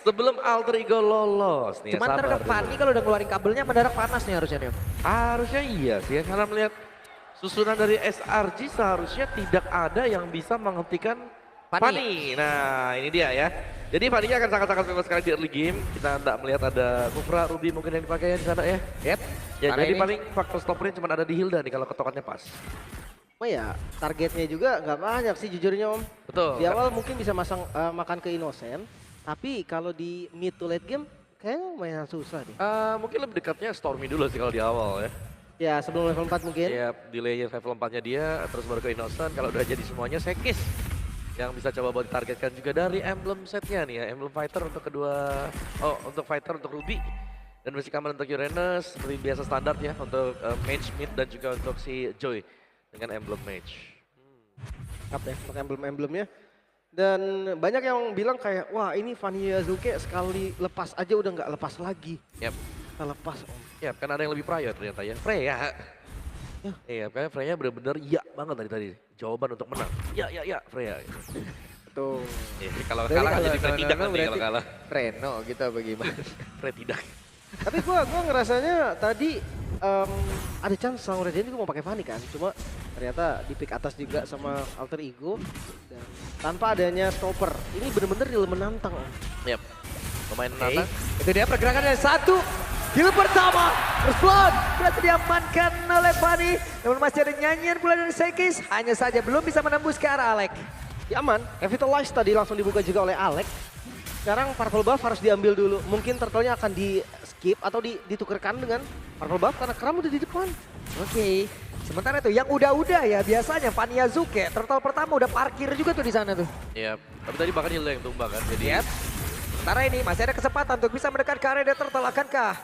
Sebelum Alter Ego lolos nih. Cuman ntar Fanny kalau udah ngeluarin kabelnya mendadak panas nih harusnya nih. Harusnya iya sih ya, karena melihat susunan dari SRG seharusnya tidak ada yang bisa menghentikan Fanny. Nah ini dia ya. Jadi Fanny akan sangat-sangat bebas sekali di early game. Kita tidak melihat ada Kufra, Ruby mungkin yang dipakai di sana ya. Yep. Ya Karena jadi ini paling faktor stoppernya cuma ada di Hilda nih kalau ketokannya pas. Oh ya, targetnya juga nggak banyak sih jujurnya Om. Betul. Di awal mungkin bisa makan ke Innocent, tapi kalau di mid to late game kayaknya lumayan susah deh. Mungkin lebih dekatnya Stormy dulu sih kalau di awal ya. Ya sebelum level 4 mungkin. Ya delay level 4-nya dia, terus baru ke Innocent. Kalau udah jadi semuanya Sekis yang bisa coba buat ditargetkan juga dari emblem setnya nih ya. Emblem fighter untuk kedua, untuk fighter untuk Ruby. Dan basic command untuk Uranus, seperti biasa standar ya. Untuk mage mid dan juga untuk si Joy dengan emblem mage. Lengkap ya untuk emblem-emblemnya. Dan banyak yang bilang kayak, wah ini Fanny Yazuke sekali lepas aja udah nggak lepas lagi. Yap. Kita lepas Om. Ya, kan ada yang lebih prior ternyata ya. Freya. Ya. Iya, kayaknya Freya bener-bener iya banget tadi. Jawaban untuk menang. Ya, Freya. Tuh. Ya, kalau kalah jadi Frey tidak nanti kalau kalah. Reno gitu apa gimana? Frey tidak. Tapi gua ngerasanya tadi ada chance Sang Radiant juga mau pakai Fanny kan. Cuma ternyata di pick atas juga sama Alter Ego. Dan tanpa adanya stopper. Ini bener-bener real menantang Om. Yap. Lumayan menantang. Itu dia pergerakan dari satu. Kill pertama. First blood. Berhasil diamankan oleh Fanny. Namun masih ada nyanyian pula dari Sekis. Hanya saja belum bisa menembus ke arah Alek. Ya aman, Revitalize tadi langsung dibuka juga oleh Alex. Sekarang Purple Buff harus diambil dulu. Mungkin turtle-nya akan di skip atau ditukarkan dengan Purple Buff karena Kram udah di depan. Oke. Sementara itu yang udah-udah ya biasanya Fanny Yazuke. Turtle pertama udah parkir juga tuh di sana tuh. Iya, tapi tadi bahkan Hilda yang tumbang kan. Jadi Yep. Sementara ini masih ada kesempatan untuk bisa mendekat ke area Turtle. Akankah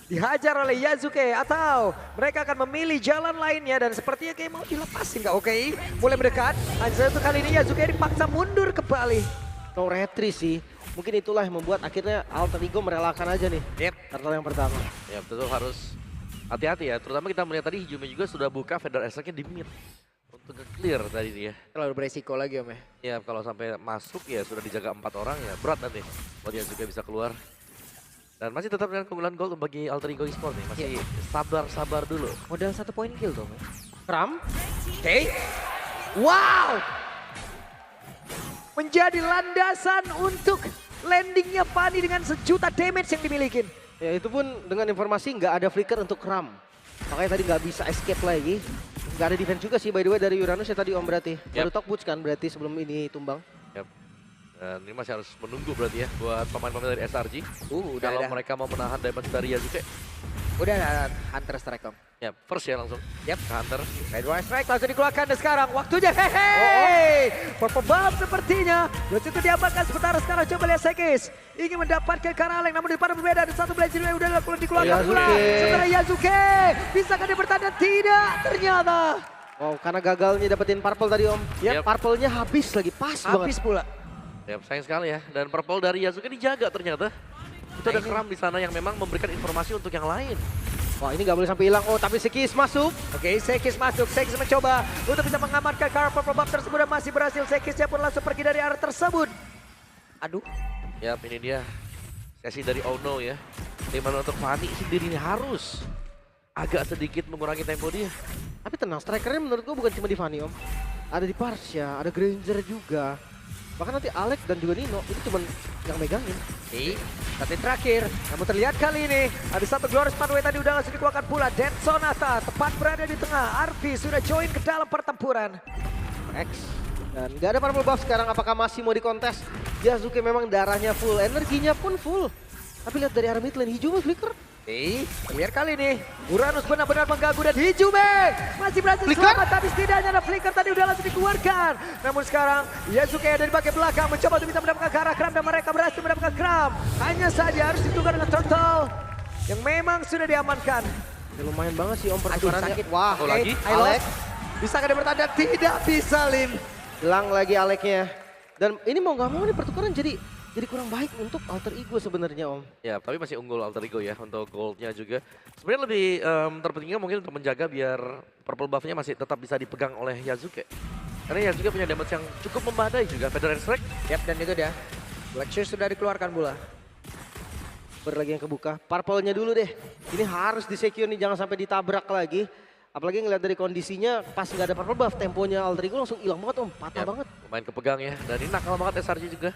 dihajar oleh Yazuke atau mereka akan memilih jalan lainnya dan sepertinya kayak mau dilepasin nggak? Oke, mulai mendekat. Hanya satu kali ini Yazuke dipaksa mundur kembali. No retry sih. Mungkin itulah yang membuat akhirnya Alter Ego merelakan aja nih. Yep. Turtle yang pertama. ya betul harus hati-hati ya. Terutama kita melihat tadi Hijumi juga sudah buka Feather Attack-nya di mid. Untuk clear tadi dia. Terlalu beresiko lagi Om ya. Ya kalau sampai masuk ya sudah dijaga 4 orang ya berat nanti. Buat Yazuke bisa keluar. Dan masih tetap dengan keunggulan gold bagi Alter Ego Esports nih. Masih sabar-sabar dulu. Modal 1 poin kill tuh. Kram. Oke. Wow. Menjadi landasan untuk landingnya Fanny dengan sejuta damage yang dimiliki. Ya itu pun dengan informasi nggak ada flicker untuk Kram. Makanya tadi nggak bisa escape lagi. Nggak ada defense juga sih by the way dari Uranus ya tadi Om berarti. Baru talk boots kan berarti sebelum ini tumbang. Yap. Dan ini masih harus menunggu berarti ya buat pemain-pemain dari SRG. Udah Kalau ada. mereka mau menahan damage dari Yazuke. Udah ada Hunter Strike Om. Ya first ya langsung. Yap. Ke Hunter. Red Wire Strike langsung dikeluarkan dan sekarang waktunya hehe. Purple Buff sepertinya. Terus itu diamankan sementara sekarang coba lihat Sekis. Ingin mendapatkan Karaleng namun di pada berbeda. Ada satu blade juga udah dikeluarkan pula. Sementara Yazuke. Bisakah dia bertanda? Tidak ternyata. Wow karena gagalnya dapetin purple tadi Om. Ya Yep. purple-nya habis lagi pas Habis banget. pula. Ya sayang sekali ya. Dan purple dari Yazuke dijaga ternyata. Itu ada Kram di sana yang memang memberikan informasi untuk yang lain. Wah ini nggak boleh sampai hilang. Oh tapi Sekis masuk. Oke, Sekis masuk. Sekis mencoba untuk bisa mengamankan Purple Buff tersebut dan masih berhasil. Sekisnya pun langsung pergi dari arah tersebut. Aduh. Yap ini dia sesi dari Ono ya. Dimana untuk Fanny sendiri ini harus agak sedikit mengurangi tempo dia. Tapi tenang, strikernya menurut gua bukan cuma di Fanny Om. Ada di Parsha, ada Granger juga. Bahkan nanti Alex dan juga Nino itu cuma yang megangin. Oke, tapi terakhir. Namun terlihat kali ini ada satu Glorious Pathway tadi udah langsung dikeluarkan pula. Dead Sonata tepat berada di tengah. Arvi sudah join ke dalam pertempuran. X. Dan nggak ada purple buff sekarang, apakah masih mau dikontes? Yazuke memang darahnya full, energinya pun full. Tapi lihat dari arah mid lane, Hijau flicker. Oke, terlihat kali ini. Uranus benar-benar mengganggu dan Hijume masih berhasil Flicker? selamat. Tapi setidaknya ada flicker tadi udah langsung dikeluarkan. Namun sekarang Yazuke dari bagian belakang mencoba untuk bisa mendapatkan ke arah Kram dan mereka berhasil mendapatkan Kram. Hanya saja harus ditukar dengan Turtle yang memang sudah diamankan. Ya, lumayan banget sih Om Aduh pertukarannya. sakit. Wah, Satu lagi. Alex. Bisakah dia bertanda? Tidak bisa, Lim. hilang lagi Aleknya. Dan ini mau nggak mau nih pertukaran jadi kurang baik untuk Alter Ego sebenarnya Om. Ya, tapi masih unggul Alter Ego ya untuk goldnya juga. Sebenarnya lebih terpentingnya mungkin untuk menjaga biar purple buff-nya masih tetap bisa dipegang oleh Yazuke. Karena Yazuke punya damage yang cukup membadai juga. Feather and Strike. Yap, dan itu dia. Black Shoes sudah dikeluarkan pula. Lagi yang kebuka. Purple-nya dulu deh. Ini harus di-secure nih, jangan sampai ditabrak lagi. Apalagi ngeliat dari kondisinya pas nggak ada purple buff, temponya Alter Ego langsung hilang banget om, patah banget. Lumayan kepegang ya, dan ini nakal banget SRG juga.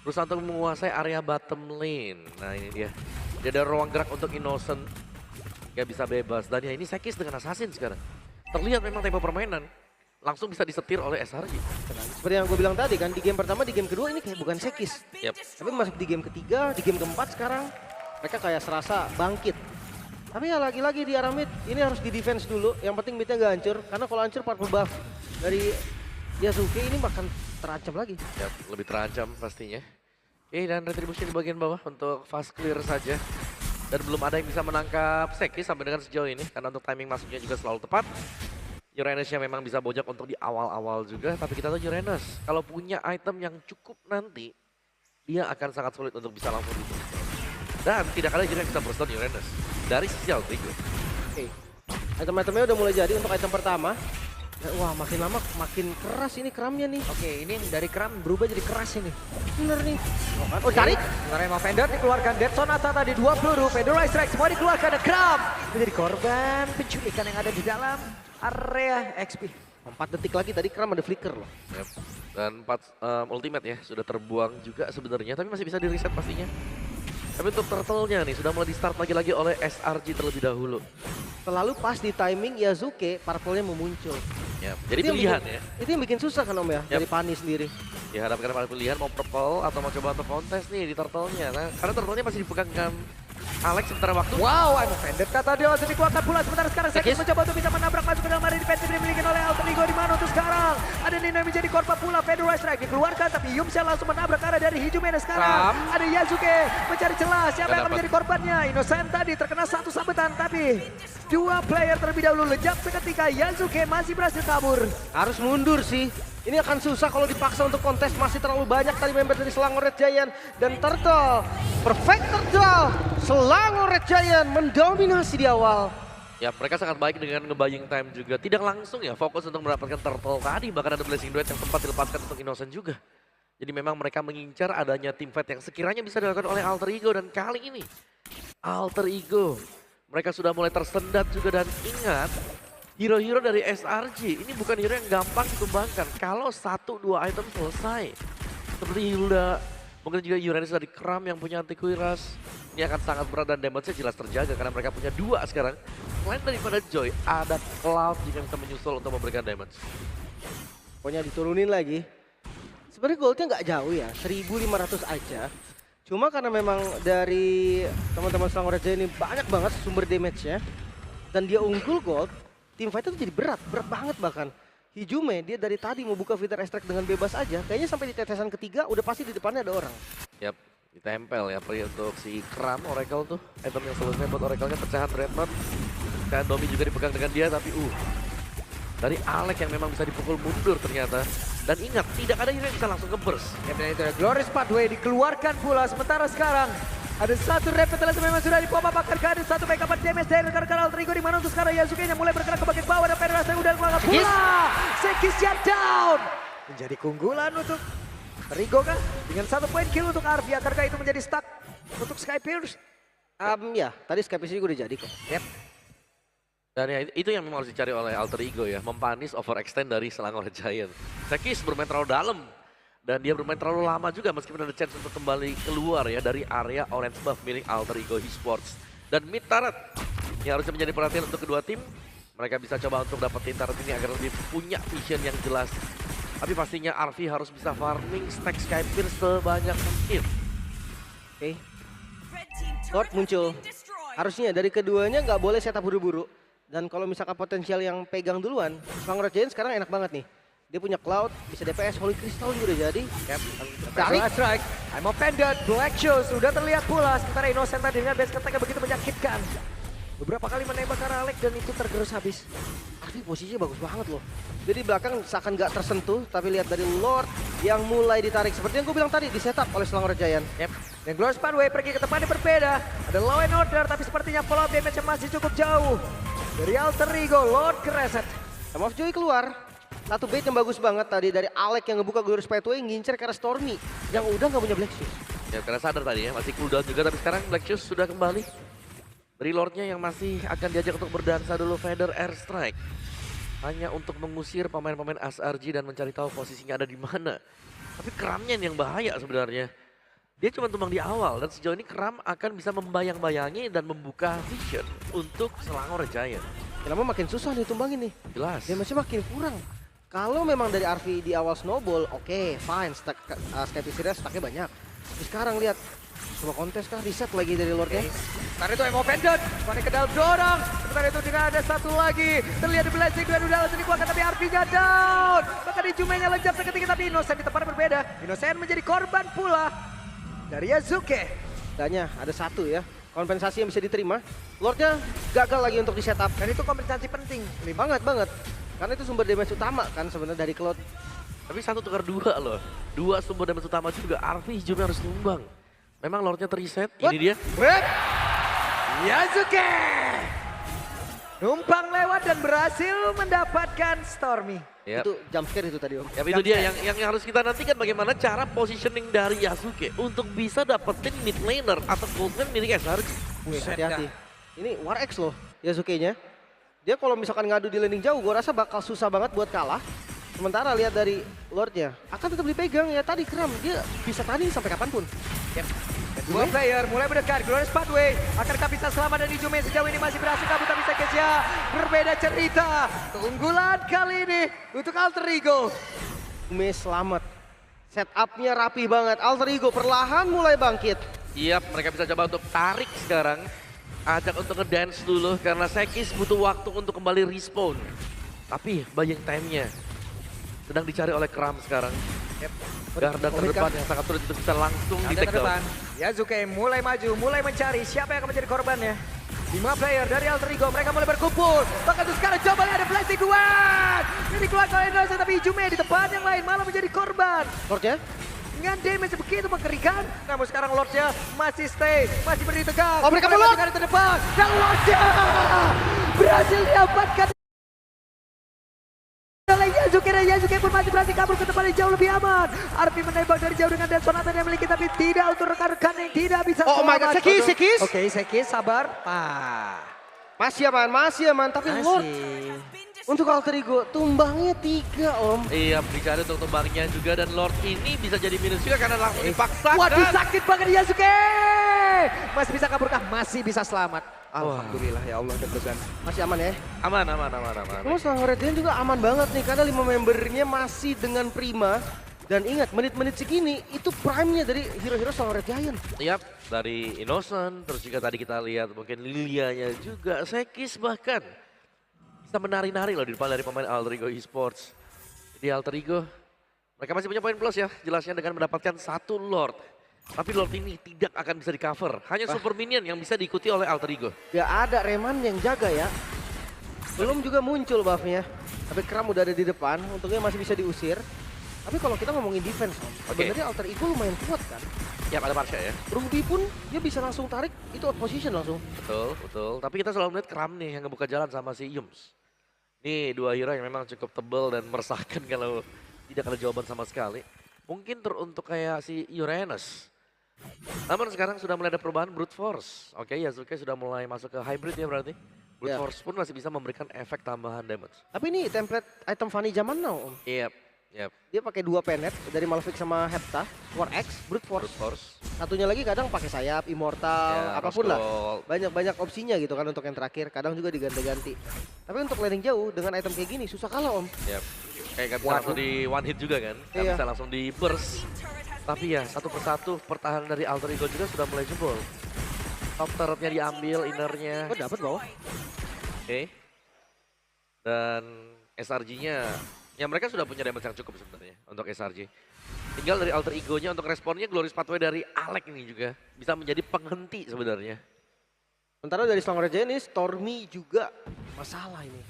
Berusaha untuk menguasai area bottom lane. Nah ini dia. Dia ada ruang gerak untuk Innocent. Gak bisa bebas. Dan ya ini Sekis dengan Assassin sekarang. Terlihat memang tempo permainan. Langsung bisa disetir oleh SRG. Seperti yang gue bilang tadi kan, di game pertama, di game kedua ini kayak bukan Sekis. Yep. Tapi masuk di game ketiga, di game keempat sekarang mereka kayak serasa bangkit. Tapi ya lagi-lagi di arah mid, ini harus di defense dulu. Yang penting midnya gak hancur, karena kalau hancur purple buff dari Yasuke ini bahkan terancam lagi. Yep, lebih terancam pastinya. Oke, dan retribution di bagian bawah untuk fast clear saja. Dan belum ada yang bisa menangkap Sekis sampai dengan sejauh ini. Karena untuk timing masuknya juga selalu tepat. Uranusnya memang bisa bojok untuk di awal-awal juga. Tapi kita tahu Uranus, kalau punya item yang cukup nanti, dia akan sangat sulit untuk bisa langsung itu. Dan tidak ada juga yang bisa burst down Uranus dari sisi Alter Ego. Oke, item-itemnya udah mulai jadi untuk item pertama. Wah makin lama makin keras ini keramnya nih. Oke, ini dari keram berubah jadi keras ini. Bener nih. Oh cari. Sebenarnya mau Fender dikeluarkan, Dead Sonata tadi 2 peluru, Federal Strike semua dikeluarkan, ada Kram menjadi korban penculikan yang ada di dalam area XP. 4 detik lagi tadi Kram ada flicker loh. Yep. Dan 4 ultimate ya sudah terbuang juga sebenarnya, tapi masih bisa di reset pastinya. Tapi untuk turtle-nya nih sudah mulai di start lagi-lagi oleh SRG terlebih dahulu. Terlalu pas di timing Yasuke, purple-nya mau muncul. Yep. Jadi Itu yang pilihan bikin- ya. Itu yang bikin susah kan om ya, Yep. dari Pani sendiri. Dihadapkan pada pilihan mau purple atau mau coba untuk kontes nih di turtle-nya. Nah, karena turtle-nya masih dipegangkan Alex sementara waktu. Wow, I'm offended kata dia langsung dikeluarkan pula. Sementara sekarang Sekis Sekis. mencoba untuk bisa menabrak masuk ke dalam area defensif dimiliki oleh Alter Ego di mana untuk sekarang. Ada Nino yang menjadi korban pula, Federal Strike dikeluarkan tapi Yumsel langsung menabrak ke arah dari Hijumena sekarang. Kram. Ada Yasuke mencari celah, siapa yang akan dapat. menjadi korbannya. Innocent tadi terkena satu sabetan tapi 2 player terlebih dahulu lejap seketika. Yasuke masih berhasil kabur. Harus mundur sih. Ini akan susah kalau dipaksa untuk kontes, masih terlalu banyak tadi member dari Selangor Red Giant dan Turtle. Perfect Turtle, Selangor Red Giant mendominasi di awal. Ya, mereka sangat baik dengan ngebaying time juga. Tidak langsung ya fokus untuk mendapatkan turtle tadi. Bahkan ada blessing duet yang sempat dilepaskan untuk Innocent juga. Jadi memang mereka mengincar adanya team fight yang sekiranya bisa dilakukan oleh Alter Ego. Dan kali ini Alter Ego mereka sudah mulai tersendat juga. Dan ingat, hero-hero dari SRG ini bukan hero yang gampang dikembangkan. Kalau 1-2 item selesai. Seperti Hilda, mungkin juga Uranus dari Kram yang punya anti kuiras. Ini akan sangat berat dan damage-nya jelas terjaga karena mereka punya 2 sekarang. Selain daripada Joy, ada Cloud juga yang bisa menyusul untuk memberikan damage. Pokoknya diturunin lagi. Sebenarnya goldnya nggak jauh ya, 1.500 aja. Cuma karena memang dari teman-teman Selangor Red Giant ini banyak banget sumber damage-nya. Dan dia unggul gold, tim fight itu jadi berat banget bahkan. Hijume dia dari tadi mau buka Feather Extract dengan bebas aja, kayaknya sampai di tetesan ketiga udah pasti di depannya ada orang. Yap, ditempel ya untuk si Kram Oracle tuh. Item yang selesai buat Oracle-nya pecahan Dreadnought. Dan Domi juga dipegang dengan dia tapi dari Alex yang memang bisa dipukul mundur ternyata. Dan ingat, tidak ada hero yang bisa langsung ke-burst. Ya, dan itu ada Glorious Pathway dikeluarkan pula. Sementara sekarang ada satu Repetiles memang sudah dipompa bakar ke ada satu backup damage dari rekan-rekan Alter Ego di mana untuk sekarang Yasuke yang mulai bergerak ke bagian bawah dan Federal Strike udah keluarkan pula. Sekis down. Menjadi keunggulan untuk Rigo kah? Dengan 1 poin kill untuk Arvi. Akankah itu menjadi stuck untuk Skypierce? Ya, tadi Skypiece juga udah jadi kok. Yep. Dan ya itu yang memang harus dicari oleh Alter Ego ya. Mempanis overextend dari Selangor Giant. Sekis bermain terlalu dalam. Dan dia bermain terlalu lama juga meskipun ada chance untuk kembali keluar ya dari area orange buff milik Alter Ego Esports. Dan mid turret yang harusnya menjadi perhatian untuk kedua tim. Mereka bisa coba untuk dapetin turret ini agar lebih punya vision yang jelas. Tapi pastinya Arvi harus bisa farming stack Skypierce sebanyak mungkin. Oke. Lord muncul. Harusnya dari keduanya nggak boleh setup buru-buru. Dan kalau misalkan potensial yang pegang duluan, Selangor Red Giant sekarang enak banget nih. Dia punya Cloud, bisa DPS, Holy Crystal juga udah jadi. Yep. Tarik. Federal Strike. I'm offended. Black Shoes sudah terlihat pula. Sementara Innocent tadi dengan base attack yang begitu menyakitkan. Beberapa kali menembak ke arah Alex dan itu tergerus habis. Arvi posisinya bagus banget loh. Jadi belakang seakan nggak tersentuh, tapi lihat dari Lord yang mulai ditarik. Seperti yang gue bilang tadi, di setup oleh Selangor Red Giant. Yep. Dan Glorious Pathway pergi ke tempat yang berbeda. Ada Law and Order tapi sepertinya follow up damage masih cukup jauh. Dari Alter Ego, Lord ke reset. Time of Joy keluar. Satu bait yang bagus banget tadi dari Alex yang ngebuka Glorious Pathway ngincer ke arah Stormy. Yang udah nggak punya Black Shoes. Ya karena sadar tadi ya, masih cooldown juga, tapi sekarang Black Shoes sudah kembali. Dari Lordnya yang masih akan diajak untuk berdansa dulu Feather Airstrike. Hanya untuk mengusir pemain-pemain SRG dan mencari tahu posisinya ada di mana. Tapi Kramnya yang bahaya sebenarnya. Dia cuma tumbang di awal dan sejauh ini Kram akan bisa membayang-bayangi dan membuka vision untuk Selangor Giant. Kenapa makin susah ditumbangin nih? Jelas. Damage-nya makin kurang. Kalau memang dari RV di awal snowball, oke, fine. Skeptisnya stacknya banyak. Tapi sekarang lihat, coba kontes kah? Reset lagi dari Lordnya. Sementara itu Emo Pendant, Fani ke dalam dorong. Sementara itu juga ada satu lagi. Terlihat di Blessing, dua udah langsung dikeluarkan tapi RV-nya down. Bahkan di Jumenya lejap seketika tapi Innocent di tempat berbeda. Innocent menjadi korban pula dari Yazuke. Danya ada satu ya. Kompensasi yang bisa diterima. Lordnya gagal lagi untuk di setup. Dan itu kompensasi penting. Banget. Karena itu sumber damage utama kan sebenarnya dari Cloud. Tapi satu tukar dua loh. Dua sumber damage utama juga. RV hijaunya harus tumbang. Memang Lordnya terreset. Ini dia. Yazuke numpang lewat dan berhasil mendapatkan Stormy. Yep. Itu jump scare itu tadi Om. Ya, itu dia yang harus kita nantikan bagaimana cara positioning dari Yasuke untuk bisa dapetin mid laner atau gold lane milik SRG. Hati-hati. Ini War X loh Yasuke-nya. Dia kalau misalkan ngadu di landing jauh, gua rasa bakal susah banget buat kalah. Sementara lihat dari Lordnya, akan tetap dipegang ya tadi Kram. Dia bisa tanding sampai kapanpun. Yep. Dua player mulai mendekat, Glorious Pathway. Akankah bisa selamat dari Jume sejauh ini masih berhasil kabur tapi Sekesya berbeda cerita. Keunggulan kali ini untuk Alter Ego. Jume selamat. Setupnya rapi banget. Alter Ego perlahan mulai bangkit. Iya, mereka bisa coba untuk tarik sekarang. Ajak untuk ngedance dulu karena Sekis butuh waktu untuk kembali respawn. Tapi buying time-nya sedang dicari oleh Kram sekarang. Yep. Garda terdepan yang sangat sulit untuk bisa langsung di take down. Yazuke mulai maju, mulai mencari siapa yang akan menjadi korbannya. 5 player dari Alter Ego, mereka mulai berkumpul. Bahkan tuh sekarang coba lihat ada flashing duet. Ini keluar oleh Indonesia tapi Jume di depan yang lain malah menjadi korban. Lordnya Dengan damage begitu mengerikan, namun sekarang Lordnya masih stay, masih berdiri tegak. Oh, mereka melot! Di terdepan, dan Lordnya berhasil diamankan oleh Yazuke, dan Yazuke pun masih berhasil kabur ke tempat yang jauh lebih aman. Arpi menembak dari jauh dengan Desonata yang memiliki, tapi tidak untuk rekan-rekan yang tidak bisa Oh my god, selamat. Sekis. Oke, Sekis sabar. Masih aman, tapi Lord untuk Alter Ego tumbangnya 3 Om. Iya, dicari untuk tumbangnya juga dan Lord ini bisa jadi minus juga karena langsung dipaksakan. Waduh, sakit banget Yazuke. Masih bisa kaburkah? Masih bisa selamat. Alhamdulillah ya Allah, deg-degan. Masih aman ya? Aman. Terus Selangor Giant juga aman banget nih karena 5 membernya masih dengan prima. Dan ingat, menit-menit segini itu prime-nya dari hero-hero Selangor Giant. Yap, dari Innocent, terus juga tadi kita lihat mungkin Lilianya juga, Sekis bahkan bisa menari-nari loh di depan dari pemain Alter Ego Esports. Jadi Alter Ego, mereka masih punya poin plus ya, jelasnya dengan mendapatkan 1 Lord. Tapi Lord ini tidak akan bisa di cover, hanya Super Minion yang bisa diikuti oleh Alter Ego. Gak ada Reman yang jaga ya. Belum juga muncul buff-nya. Tapi Kram udah ada di depan, untungnya masih bisa diusir. Tapi kalau kita ngomongin defense, sebenarnya Alter Ego lumayan kuat kan. Ya ada Marsha ya. Ruby pun dia bisa langsung tarik, itu out position langsung. Betul. Tapi kita selalu melihat Kram nih yang ngebuka jalan sama si Yums. Ini 2 hero yang memang cukup tebal dan meresahkan kalau tidak ada jawaban sama sekali. Mungkin teruntuk kayak si Uranus. Namun sekarang sudah mulai ada perubahan Brute Force. Oke, Yasuke sudah mulai masuk ke hybrid ya berarti. Brute Force pun masih bisa memberikan efek tambahan damage. Tapi ini template item Fanny zaman now Om. Yep. Dia pakai 2 penet dari Malefic sama Hepta, War X, Brute Force. Satunya lagi kadang pakai sayap, Immortal, apapun lah. Banyak opsinya gitu kan untuk yang terakhir. Kadang juga diganti-ganti. Tapi untuk landing jauh dengan item kayak gini susah kalah Om. Yep. Kayak gak bisa langsung di one hit juga kan. Gak bisa langsung di burst. Tapi ya satu persatu pertahanan dari Alter Ego juga sudah mulai jebol. Top turretnya diambil, innernya. Oh dapat bawah. Oke. Dan SRG-nya, ya mereka sudah punya damage yang cukup sebenarnya untuk SRG. Tinggal dari Alter Ego-nya untuk responnya Glorious Pathway dari Alec ini juga bisa menjadi penghenti sebenarnya. Sementara dari Selangor Giant ini Stormy juga masalah ini.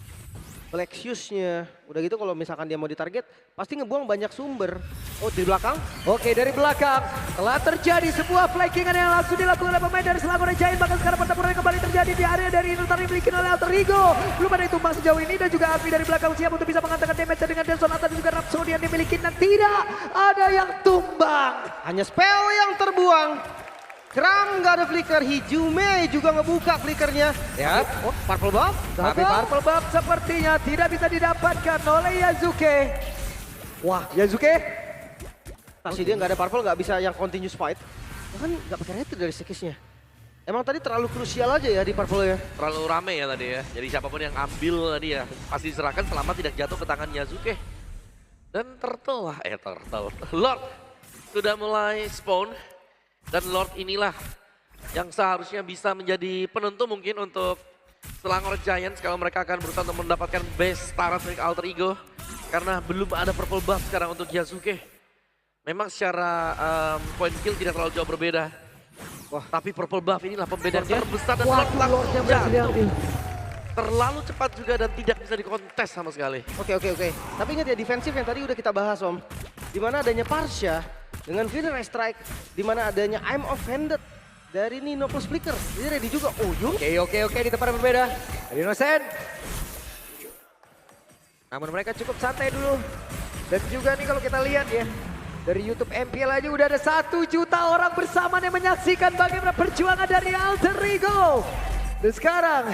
Black Shoes-nya. Udah gitu kalau misalkan dia mau ditarget, pasti ngebuang banyak sumber. Oh, di belakang? Oke, dari belakang telah terjadi sebuah flankingan yang langsung dilakukan oleh pemain dari Selangor Giant. Bahkan sekarang pertempuran kembali terjadi di area dari Indonesia yang dimiliki oleh Alter Ego. Belum ada yang tumbang sejauh ini dan juga Alfi dari belakang siap untuk bisa mengatakan damage dengan Delson atas juga Rhapsody yang dimiliki dan tidak ada yang tumbang. Hanya spell yang terbuang. Kram nggak ada flicker, Hijume juga ngebuka flickernya. Ya, Oh, purple buff. tapi Purple Buff sepertinya tidak bisa didapatkan oleh Yazuke. Wah, Yazuke Pasti dia nggak ada purple, nggak bisa yang continuous fight. Bahkan nggak pakai retri dari sekisnya. Emang tadi terlalu krusial aja ya di purple ya. Terlalu rame ya tadi ya. Jadi siapapun yang ambil tadi ya pasti diserahkan selama tidak jatuh ke tangan Yazuke. Dan Turtle, Lord sudah mulai spawn. Dan Lord inilah yang seharusnya bisa menjadi penentu mungkin untuk Selangor Giants kalau mereka akan berusaha untuk mendapatkan base start dari Alter Ego. Karena belum ada purple buff sekarang untuk Yazuke. Memang secara point kill tidak terlalu jauh berbeda. Wah, tapi purple buff inilah pembeda terbesar dan Wah, terletak Lordnya berhasil jatuh. diambil. Terlalu cepat juga dan tidak bisa dikontes sama sekali. Oke. Tapi ingat ya defensif yang tadi udah kita bahas Om. Dimana adanya Parsha dengan Final Strike. Dimana adanya I'm Offended dari Nino plus Flicker. Jadi ready juga. Oh Yung. Oke, di tempat yang berbeda. Dari Innocent. Namun mereka cukup santai dulu. Dan juga nih kalau kita lihat ya. Dari YouTube MPL aja udah ada 1 juta orang bersama yang menyaksikan bagaimana perjuangan dari Alter Ego. Dan sekarang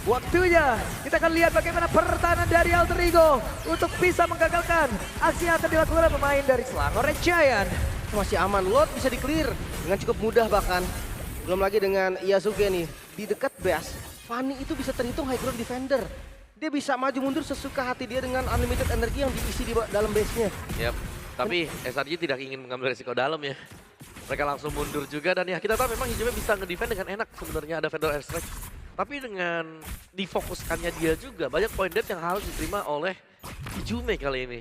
waktunya kita akan lihat bagaimana pertahanan dari Alter Ego untuk bisa menggagalkan aksi yang akan dilakukan oleh pemain dari Selangor Giant. Masih aman. Lord bisa di-clear dengan cukup mudah bahkan. Belum lagi dengan Yasuke nih. Di dekat base, Fanny itu bisa terhitung high ground defender. Dia bisa maju mundur sesuka hati dia dengan unlimited energi yang diisi di dalam base-nya. Yap. Tapi SRG tidak ingin mengambil resiko dalam ya. Mereka langsung mundur juga dan ya kita tahu memang Hijume bisa ngedefend dengan enak sebenarnya ada Vendor Airstrike. Tapi dengan difokuskannya dia juga banyak point death yang harus diterima oleh Hijume kali ini.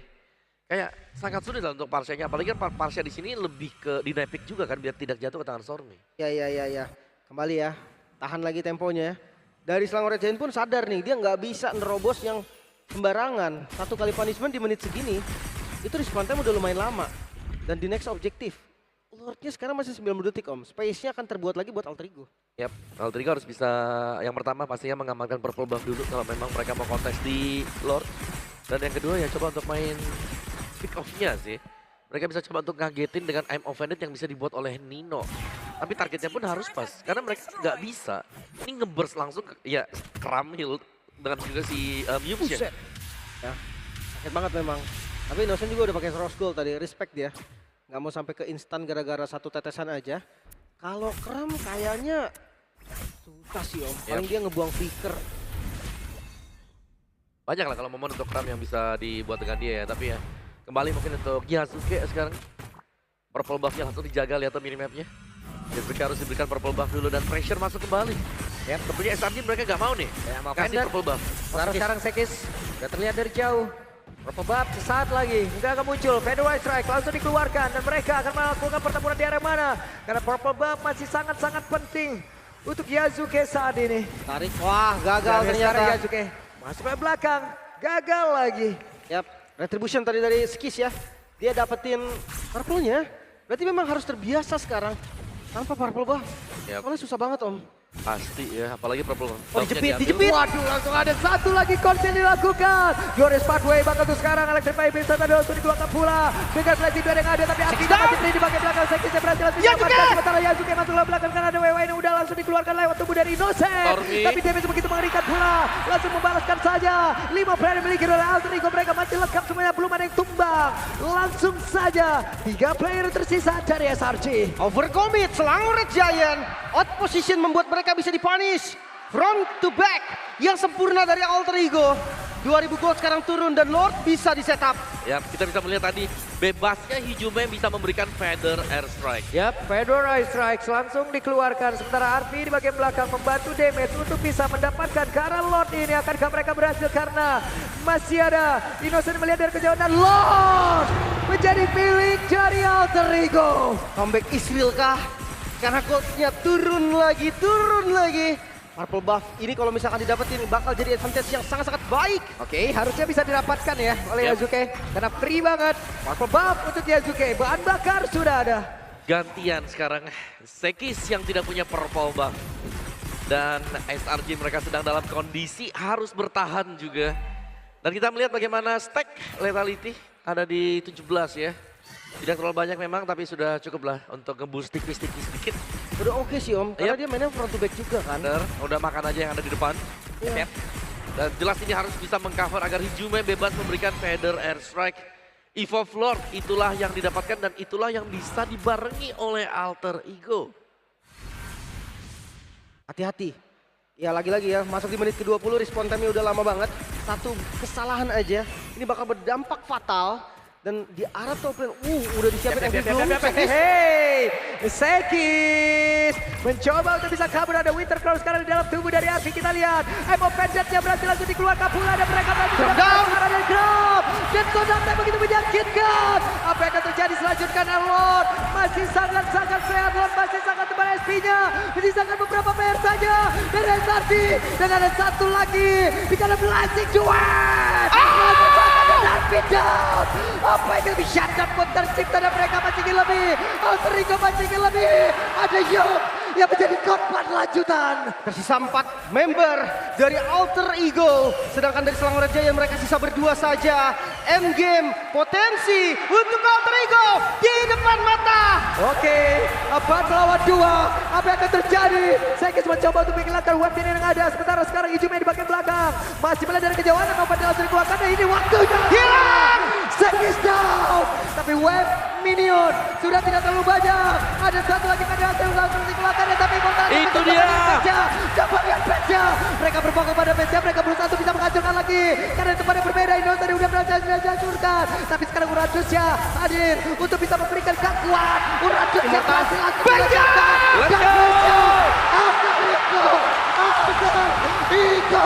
Kayak sangat sulit lah untuk Parsha-nya, apalagi kan Parsha di sini lebih ke dynamic juga kan biar tidak jatuh ke tangan Stormy. Ya. Kembali ya. Tahan lagi temponya. Dari Selangor Giant pun sadar nih, dia nggak bisa nerobos yang sembarangan. 1 kali punishment di menit segini, itu respawn time udah lumayan lama. Dan di next objektif, Lordnya sekarang masih 90 detik Om. Space-nya akan terbuat lagi buat Alter Ego. Yap, Alter Ego harus bisa yang pertama pastinya mengamankan purple buff dulu kalau memang mereka mau kontes di Lord. Dan yang kedua ya coba untuk main pick off-nya sih. Mereka bisa coba untuk ngagetin dengan I'm Offended yang bisa dibuat oleh Nino. Tapi targetnya pun harus pas, karena mereka nggak bisa. Ini nge-burst langsung ke, ya Kramil dengan juga si Muse ya. Ya, sakit banget memang. Tapi Innocent juga udah pakai Rose Gold tadi, respect dia. Nggak mau sampai ke instan gara-gara 1 tetesan aja. Kalau Kram kayaknya susah sih Om, paling dia ngebuang flicker. Banyak lah kalau momen untuk Kram yang bisa dibuat dengan dia ya, tapi ya kembali mungkin untuk Yasuke sekarang. Purple buff-nya langsung dijaga, lihat minimapnya. Yasuke harus diberikan purple buff dulu dan pressure masuk kembali. Ya, tentunya SRG mereka nggak mau nih kasih purple buff. Sekarang Sekis udah terlihat dari jauh. Purple Buff sesaat lagi nggak akan muncul. Vendor Strike langsung dikeluarkan dan mereka akan melakukan pertempuran di area mana? Karena Purple Buff masih sangat-sangat penting untuk Yazuke saat ini. Tarik, wah gagal Dan ternyata. sekarang Yazuke masuk ke belakang, gagal lagi. Yap, retribution tadi dari Skis ya. Dia dapetin purple-nya. Berarti memang harus terbiasa sekarang. Tanpa purple buff. Yap. Soalnya susah banget Om. Pasti ya, apalagi purple buff. Oh, dijepit. Waduh, langsung ada 1 lagi konsen dilakukan. Glorious Pathway bakal tuh sekarang Electrify bisa tadi langsung dikeluarkan pula. Dengan flash yang ada tapi akhirnya masih terjadi di bagian belakang. Sekis yang berhasil langsung diamankan. Sementara Yazuke masuk ke belakang karena ada WW yang udah langsung dikeluarkan lewat tubuh dari Innocent. Tapi damage begitu mengerikan pula. Langsung membalaskan saja. 5 player dimiliki oleh Alter Ego. Mereka masih lengkap semuanya, belum ada yang tumbang. Langsung saja 3 player tersisa dari SRG. Overcommit, Selangor Giant. Out position membuat mereka bisa dipunish. Front to back yang sempurna dari Alter Ego. 2000 gold sekarang turun dan Lord bisa di setup. Ya, kita bisa melihat tadi bebasnya Hijume bisa memberikan Feather Airstrike. Yap, Fedor Strikes langsung dikeluarkan. Sementara Arfi di bagian belakang membantu damage untuk bisa mendapatkan ke arah Lord ini. Akankah mereka berhasil karena masih ada Innocent melihat dari kejauhan dan Lord menjadi milik dari Alter Ego. Comeback Israel kah? Karena goldnya turun lagi. Purple buff ini kalau misalkan didapetin bakal jadi advantage yang sangat-sangat baik. Oke, harusnya bisa dirapatkan ya oleh Yap. Yasuke. Karena free banget. Purple buff untuk Yasuke. Bahan bakar sudah ada. Gantian sekarang Sekis yang tidak punya purple buff. Dan SRG mereka sedang dalam kondisi harus bertahan juga. Dan kita melihat bagaimana stack lethality ada di 17 ya. Tidak terlalu banyak memang tapi sudah cukup lah untuk nge-boost tipis-tipis sedikit. Udah oke sih Om, karena dia mainnya front to back juga kan. Bener, udah makan aja yang ada di depan. Iya. Dan jelas ini harus bisa mengcover agar Hijume bebas memberikan feather airstrike. Evolve Lord itulah yang didapatkan dan itulah yang bisa dibarengi oleh Alter Ego. Hati-hati. Ya lagi-lagi ya, masuk di menit ke-20 respon time-nya udah lama banget. Satu kesalahan aja, ini bakal berdampak fatal. Dan di arah top lane, udah disiapin Angry Bloom. Hei, Sekis mencoba untuk bisa kabur. Ada Winter Crown sekarang di dalam tubuh dari Arfi. Kita lihat, Emo Pendantnya berhasil langsung dikeluarkan pula. Dan mereka berhasil mendapatkan serangan dari Grab. Dan Sodaknya begitu menyakitkan. Apa yang akan terjadi selanjutnya? Lord masih sangat-sangat sehat. Lord masih sangat tebal SP-nya. Menyisakan beberapa PR saja. Dan SRT. Dan ada satu lagi. Di dalam Blazing Duet. Dan pindah. Apa yang lebih shutdown pun tercipta dan mereka masih ingin lebih. Alter Ego masih ingin lebih. Ada Yop yang menjadi korban lanjutan. Tersisa 4 member dari Alter Ego. Sedangkan dari Selangor Jaya mereka sisa berdua saja. Endgame potensi untuk Alter Ego di depan mata. Oke, 4 lawan 2. Apa yang akan terjadi? Sekis mencoba untuk menghilangkan web ini yang ada. Sementara sekarang Hijume di bagian belakang. Masih melihat dari kejauhan. Apa yang langsung dikeluarkan? Dan ini waktunya. Hilang! Sekis down. Tapi web minion sudah tidak terlalu banyak. Ada satu lagi kandidat yang langsung dikeluarkan. Tapi Itu dia. Coba lihat Peja. Mereka berfokus pada Peja. Mereka berusaha untuk bisa menghancurkan lagi. Karena tempat yang berbeda. Indo tadi udah berhasil dihancurkan. Tapi sekarang Urantusya hadir untuk bisa memberikan kekuatan. Urantusya berhasil langsung dihancurkan. Let's Dan go. Peja, Alter Ego. Alter Ego.